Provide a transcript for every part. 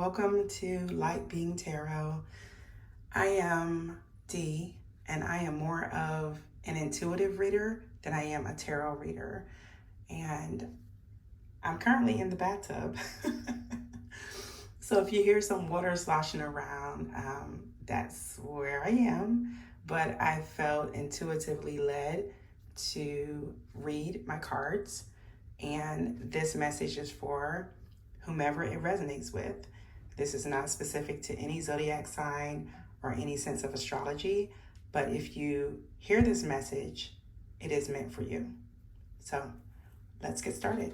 welcome to Light Being Tarot. I am Dee, and I am more of an intuitive reader than I am a tarot reader. And I'm currently in the bathtub. So if you hear some water sloshing around, that's where I am. But I felt intuitively led to read my cards. And this message is for whomever it resonates with. This is not specific to any zodiac sign or any sense of astrology, but if you hear this message, it is meant for you. So let's get started.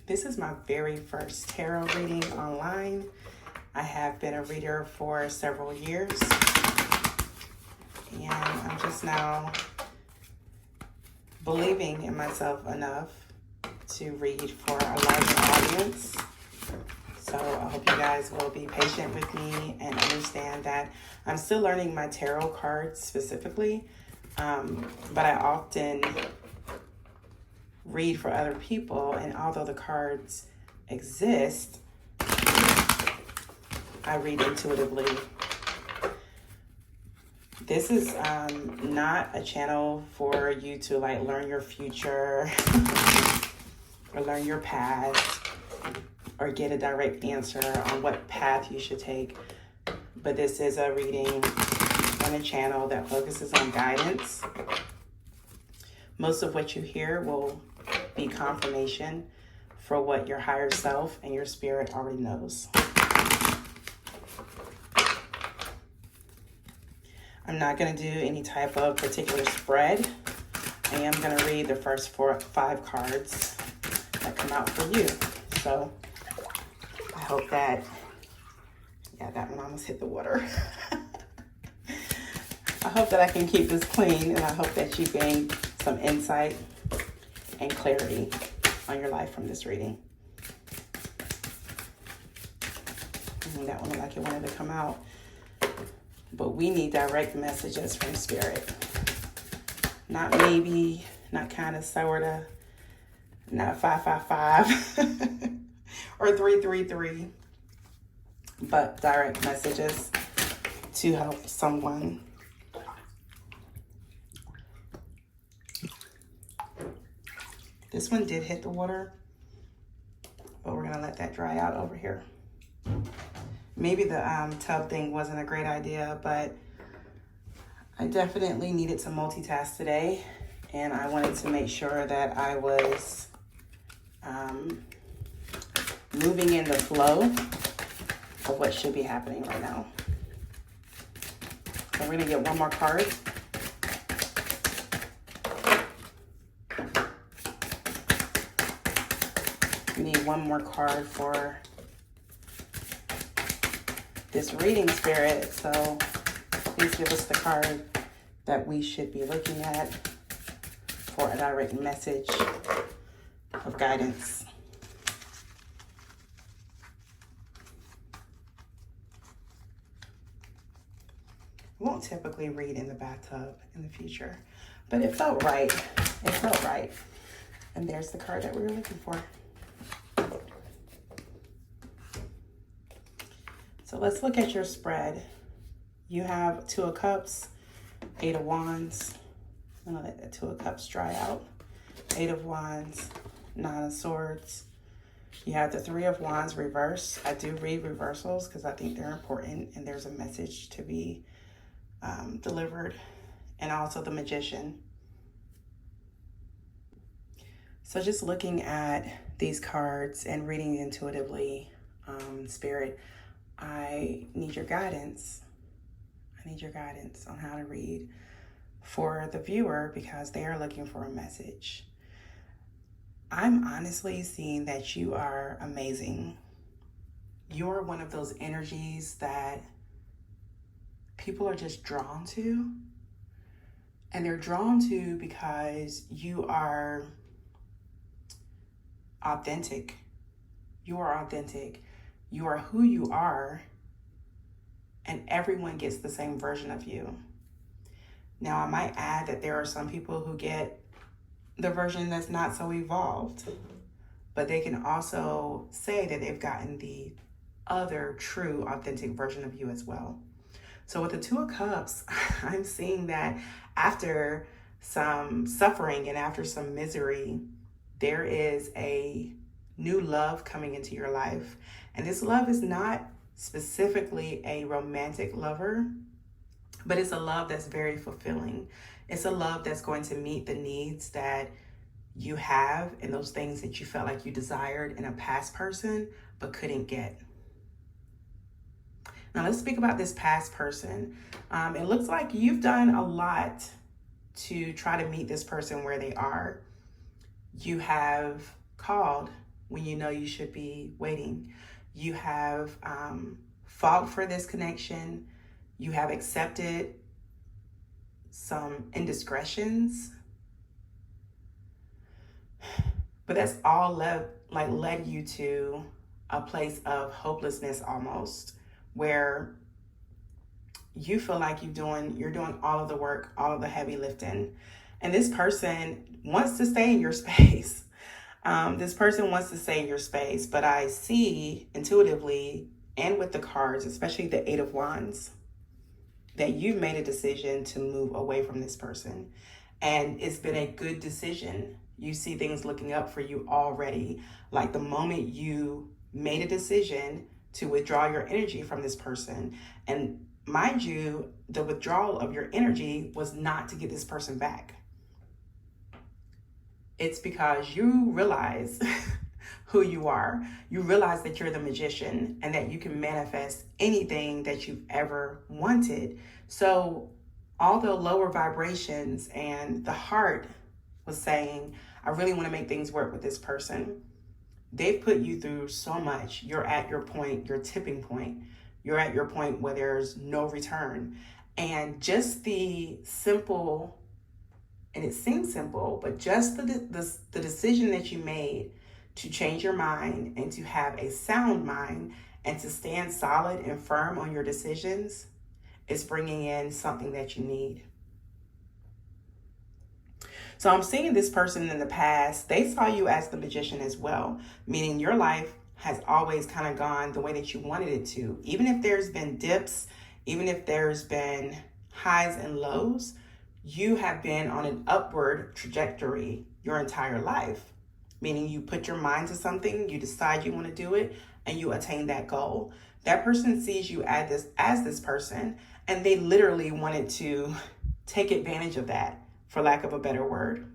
This is my very first tarot reading online. I have been a reader for several years, and I'm just now believing in myself enough to read for a larger audience. So I hope you guys will be patient with me and understand that I'm still learning my tarot cards specifically, but I often read for other people, and although the cards exist, I read intuitively. This is not a channel for you to learn your future or learn your past or get a direct answer on what path you should take. But this is a reading on a channel that focuses on guidance. Most of what you hear will be confirmation for what your higher self and your spirit already knows. I'm not going to do any type of particular spread. I am going to read the first 4 or 5 cards that come out for you. So I hope that, that one almost hit the water. I hope that I can keep this clean, and I hope that you gain some insight and clarity on your life from this reading. And that one looked like it wanted to come out. But we need direct messages from Spirit. Not maybe, not kind of, sort of, not 555 or 333, but direct messages to help someone. This one did hit the water, but we're gonna let that dry out over here. Maybe the tub thing wasn't a great idea, but I definitely needed to multitask today, and I wanted to make sure that I was moving in the flow of what should be happening right now. So we're gonna get one more card. We need one more card for this reading, Spirit, so please give us the card that we should be looking at for a direct message of guidance. I won't typically read in the bathtub in the future, but it felt right. It felt right. And there's the card that we were looking for. So let's look at your spread. You have 2 of Cups, 8 of Wands. I'm gonna let that 2 of Cups dry out. 8 of Wands, 9 of Swords. You have the 3 of Wands reversed. I do read reversals because I think they're important and there's a message to be delivered. And also the Magician. So just looking at these cards and reading intuitively, Spirit, I need your guidance. I need your guidance on how to read for the viewer because they are looking for a message. I'm honestly seeing that you are amazing. You're one of those energies that people are just drawn to. And they're drawn to because you are authentic. You are authentic. You are who you are, and everyone gets the same version of you. Now, I might add that there are some people who get the version that's not so evolved, but they can also say that they've gotten the other true, authentic version of you as well. So with the Two of Cups, I'm seeing that after some suffering and after some misery, there is a new love coming into your life. And this love is not specifically a romantic lover, but it's a love that's very fulfilling. It's a love that's going to meet the needs that you have and those things that you felt like you desired in a past person but couldn't get. Now let's speak about this past person. It looks like you've done a lot to try to meet this person where they are. You have called when you know you should be waiting. You have fought for this connection. You have accepted some indiscretions. But that's all led you to a place of hopelessness almost, where you feel like you're doing all of the work, all of the heavy lifting. And this person wants to stay in your space. This person wants to stay in your space, but I see intuitively and with the cards, especially the Eight of Wands, that you've made a decision to move away from this person. And it's been a good decision. You see things looking up for you already. Like the moment you made a decision to withdraw your energy from this person. And mind you, the withdrawal of your energy was not to get this person back. It's because you realize who you are. You realize that you're the magician and that you can manifest anything that you've ever wanted. So all the lower vibrations and the heart was saying, I really want to make things work with this person. They've put you through so much. You're at your point, your tipping point. You're at your point where there's no return. And just the simple, and it seems simple, but just the decision that you made to change your mind and to have a sound mind and to stand solid and firm on your decisions is bringing in something that you need. So I'm seeing this person in the past, they saw you as the magician as well, meaning your life has always kind of gone the way that you wanted it to. Even if there's been dips, even if there's been highs and lows, you have been on an upward trajectory your entire life, meaning you put your mind to something, you decide you want to do it, and you attain that goal. That person sees you as this person, and they literally wanted to take advantage of that, for lack of a better word.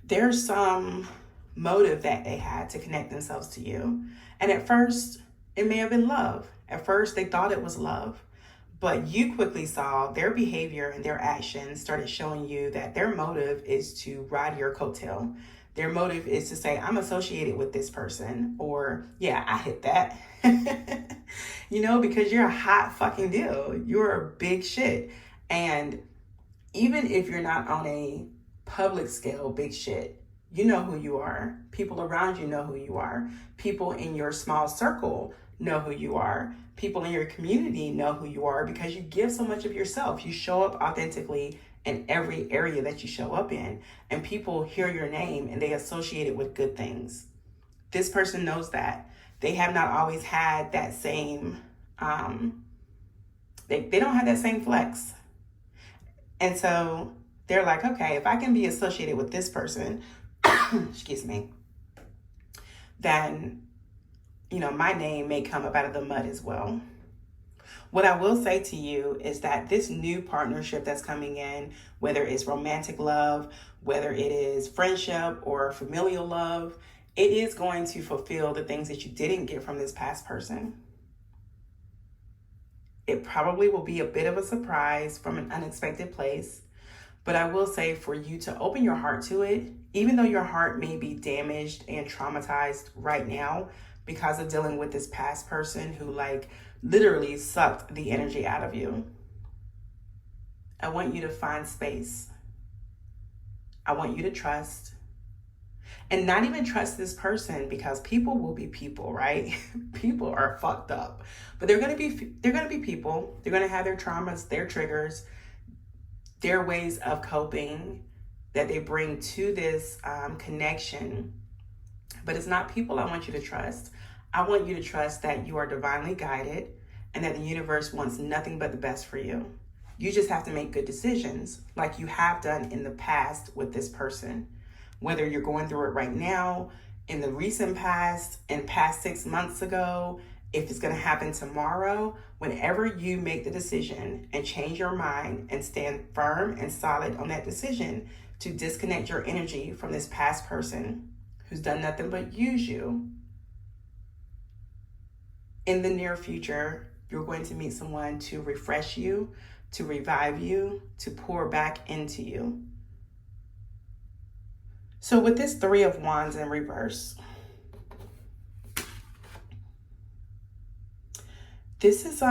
There's some motive that they had to connect themselves to you. And at first, it may have been love. At first, they thought it was love. But you quickly saw their behavior and their actions started showing you that their motive is to ride your coattail. Their motive is to say, I'm associated with this person, or yeah, I hit that. Because you're a hot fucking deal. You're a big shit. And even if you're not on a public scale big shit, you know who you are. People around you know who you are. People in your small circle know who you are. People in your community know who you are because you give so much of yourself. You show up authentically in every area that you show up in. And people hear your name and they associate it with good things. This person knows that. They have not always had that same, they don't have that same flex. And so they're like, okay, if I can be associated with this person, excuse me, then, my name may come up out of the mud as well. What I will say to you is that this new partnership that's coming in, whether it's romantic love, whether it is friendship or familial love, it is going to fulfill the things that you didn't get from this past person. It probably will be a bit of a surprise from an unexpected place, but I will say for you to open your heart to it, even though your heart may be damaged and traumatized right now because of dealing with this past person who literally sucked the energy out of you. I want you to find space. I want you to trust. And not even trust this person, because people will be people, right? People are fucked up. But they're gonna be people. They're gonna have their traumas, their triggers, their ways of coping. that they bring to this connection. But it's not people I want you to trust. I want you to trust that you are divinely guided and that the universe wants nothing but the best for you. You just have to make good decisions like you have done in the past with this person. Whether you're going through it right now, in the recent past, and past 6 months ago, if it's going to happen tomorrow, whenever you make the decision and change your mind and stand firm and solid on that decision to disconnect your energy from this past person who's done nothing but use you, in the near future, you're going to meet someone to refresh you, to revive you, to pour back into you. So with this Three of Wands in reverse, this is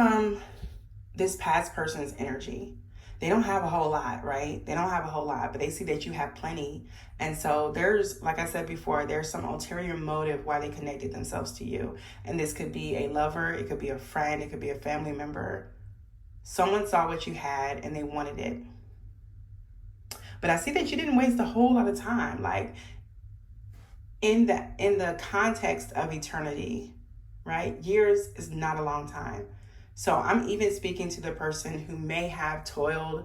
this past person's energy. They don't have a whole lot, right? They don't have a whole lot, but they see that you have plenty. And so there's, like I said before, there's some ulterior motive why they connected themselves to you. And this could be a lover, it could be a friend, it could be a family member. Someone saw what you had and they wanted it. But I see that you didn't waste a whole lot of time. Like in the context of eternity, right? Years is not a long time. So I'm even speaking to the person who may have toiled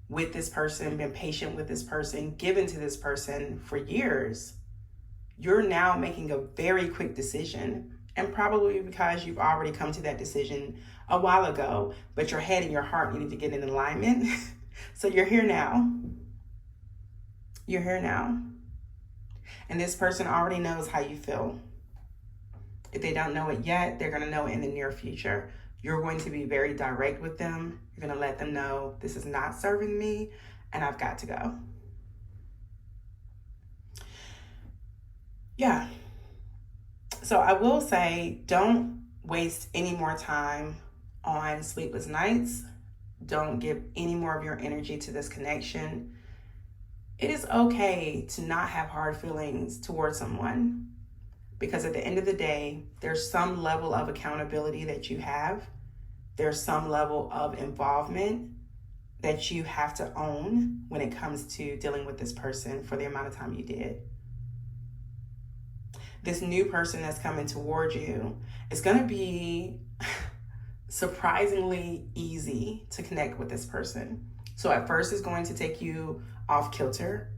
with this person, been patient with this person, given to this person for years. You're now making a very quick decision, and probably because you've already come to that decision a while ago, but your head and your heart needed to get in alignment. So you're here now. You're here now. And this person already knows how you feel. If they don't know it yet, they're going to know it in the near future. You're going to be very direct with them. You're going to let them know this is not serving me and I've got to go. Yeah. So I will say, don't waste any more time on sleepless nights. Don't give any more of your energy to this connection. It is okay to not have hard feelings towards someone, because at the end of the day, there's some level of accountability that you have. There's some level of involvement that you have to own when it comes to dealing with this person for the amount of time you did. This new person that's coming towards you is going to be surprisingly easy to connect with this person. So at first it's going to take you off kilter.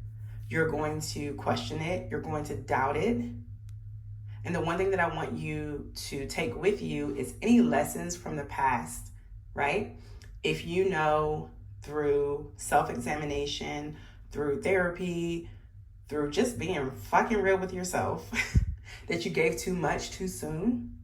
You're going to question it. You're going to doubt it. And the one thing that I want you to take with you is any lessons from the past, right? If you know through self-examination, through therapy, through just being fucking real with yourself, that you gave too much too soon,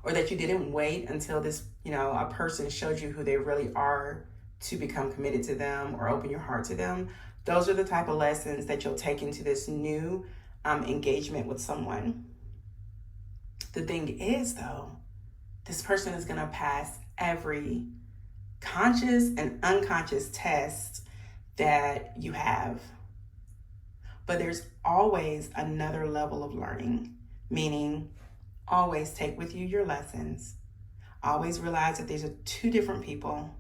or that you didn't wait until this, a person showed you who they really are to become committed to them or open your heart to them, those are the type of lessons that you'll take into this new engagement with someone. The thing is, though, this person is going to pass every conscious and unconscious test that you have. But there's always another level of learning, meaning always take with you your lessons. Always realize that these are two different people.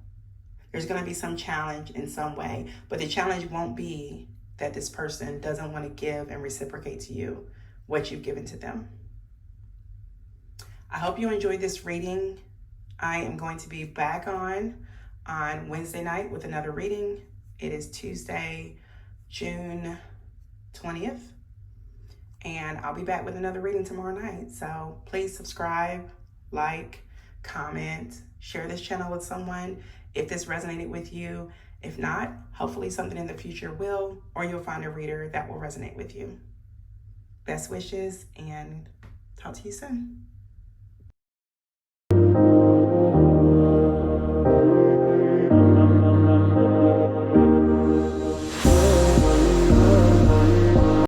There's going to be some challenge in some way, but the challenge won't be that this person doesn't want to give and reciprocate to you what you've given to them. I hope you enjoyed this reading. I am going to be back on Wednesday night with another reading. It is Tuesday, June 20th. And I'll be back with another reading tomorrow night. So please subscribe, like, comment, share this channel with someone if this resonated with you. If not, hopefully something in the future will, or you'll find a reader that will resonate with you. Best wishes, and talk to you soon.